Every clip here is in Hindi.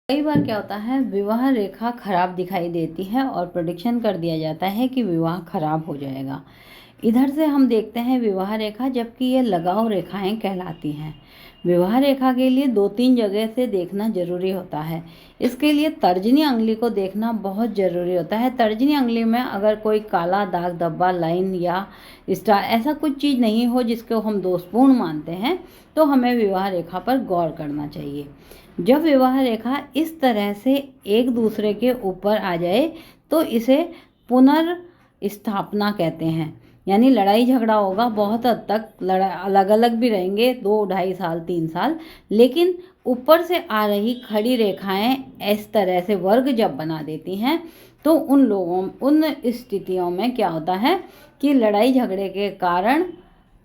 कई बार क्या होता है, विवाह रेखा खराब दिखाई देती है और प्रेडिक्शन कर दिया जाता है कि विवाह खराब हो जाएगा। इधर से हम देखते हैं विवाह रेखा, जबकि ये लगाव रेखाएं कहलाती हैं। विवाह रेखा के लिए 2-3 जगह से देखना जरूरी होता है। इसके लिए तर्जनी अंगुली को देखना बहुत जरूरी होता है। तर्जनी अंगुली में अगर कोई काला दाग, धब्बा, लाइन या स्टार ऐसा कुछ चीज़ नहीं हो जिसको हम दोषपूर्ण मानते हैं, तो हमें विवाह रेखा पर गौर करना चाहिए। जब विवाह रेखा इस तरह से एक दूसरे के ऊपर आ जाए तो इसे पुनर्स्थापना कहते हैं। यानी लड़ाई झगड़ा होगा, बहुत हद तक अलग अलग भी रहेंगे 2-2.5 साल 3 साल, लेकिन ऊपर से आ रही खड़ी रेखाएं इस तरह से वर्ग जब बना देती हैं तो उन स्थितियों में क्या होता है कि लड़ाई झगड़े के कारण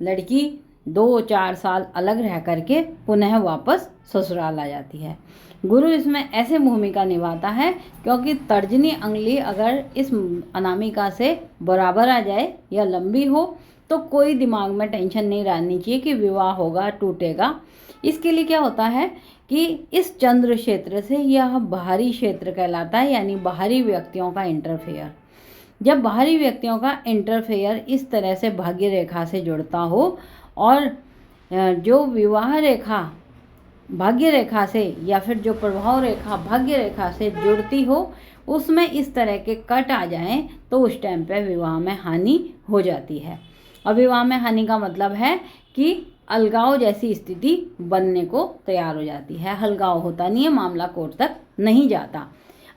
लड़की 2-4 साल अलग रह करके पुनः वापस ससुराल आ जाती है। गुरु इसमें ऐसे भूमिका निभाता है क्योंकि तर्जनी अंगुली अगर इस अनामिका से बराबर आ जाए या लंबी हो तो कोई दिमाग में टेंशन नहीं रहनी चाहिए कि विवाह होगा, टूटेगा। इसके लिए क्या होता है कि इस चंद्र क्षेत्र से यह बाहरी क्षेत्र कहलाता है, यानी बाहरी व्यक्तियों का इंटरफेयर। जब बाहरी व्यक्तियों का इंटरफेयर इस तरह से भाग्य रेखा से जुड़ता हो और जो विवाह रेखा भाग्य रेखा से या फिर जो प्रभाव रेखा भाग्य रेखा से जुड़ती हो, उसमें इस तरह के कट आ जाएं तो उस टाइम पे विवाह में हानि हो जाती है। और विवाह में हानि का मतलब है कि अलगाव जैसी स्थिति बनने को तैयार हो जाती है। हलगाव होता नहीं है, मामला कोर्ट तक नहीं जाता।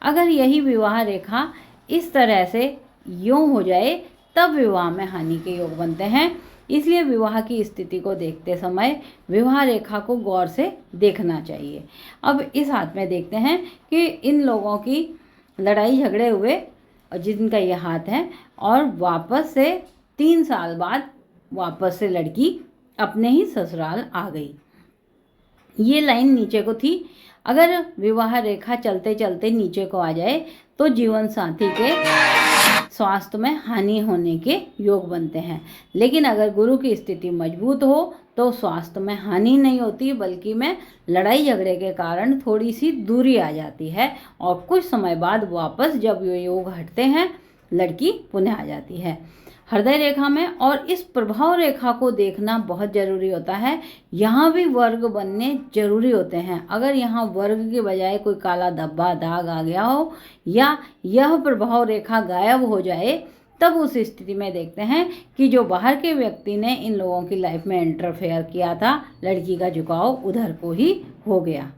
अगर यही विवाह रेखा इस तरह से यूं हो जाए तब विवाह में हानि के योग बनते हैं। इसलिए विवाह की स्थिति को देखते समय विवाह रेखा को गौर से देखना चाहिए। अब इस हाथ में देखते हैं कि इन लोगों की लड़ाई झगड़े हुए और जिनका ये हाथ है और वापस से 3 साल बाद वापस से लड़की अपने ही ससुराल आ गई। ये लाइन नीचे को थी। अगर विवाह रेखा चलते चलते नीचे को आ जाए तो जीवन साथी के स्वास्थ्य में हानि होने के योग बनते हैं। लेकिन अगर गुरु की स्थिति मजबूत हो तो स्वास्थ्य में हानि नहीं होती, बल्कि में लड़ाई झगड़े के कारण थोड़ी सी दूरी आ जाती है और कुछ समय बाद वापस जब ये योग हटते हैं लड़की पुनः आ जाती है। हृदय रेखा में और इस प्रभाव रेखा को देखना बहुत जरूरी होता है। यहाँ भी वर्ग बनने जरूरी होते हैं। अगर यहाँ वर्ग के बजाय कोई काला धब्बा दाग आ गया हो या यह प्रभाव रेखा गायब हो जाए, तब उस स्थिति में देखते हैं कि जो बाहर के व्यक्ति ने इन लोगों की लाइफ में इंटरफेयर किया था, लड़की का झुकाव उधर को ही हो गया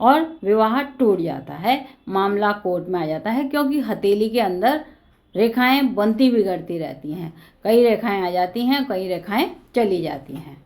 और विवाह टूट जाता है, मामला कोर्ट में आ जाता है। क्योंकि हथेली के अंदर रेखाएं बनती बिगड़ती रहती हैं, कई रेखाएं आ जाती हैं, कई रेखाएं चली जाती हैं।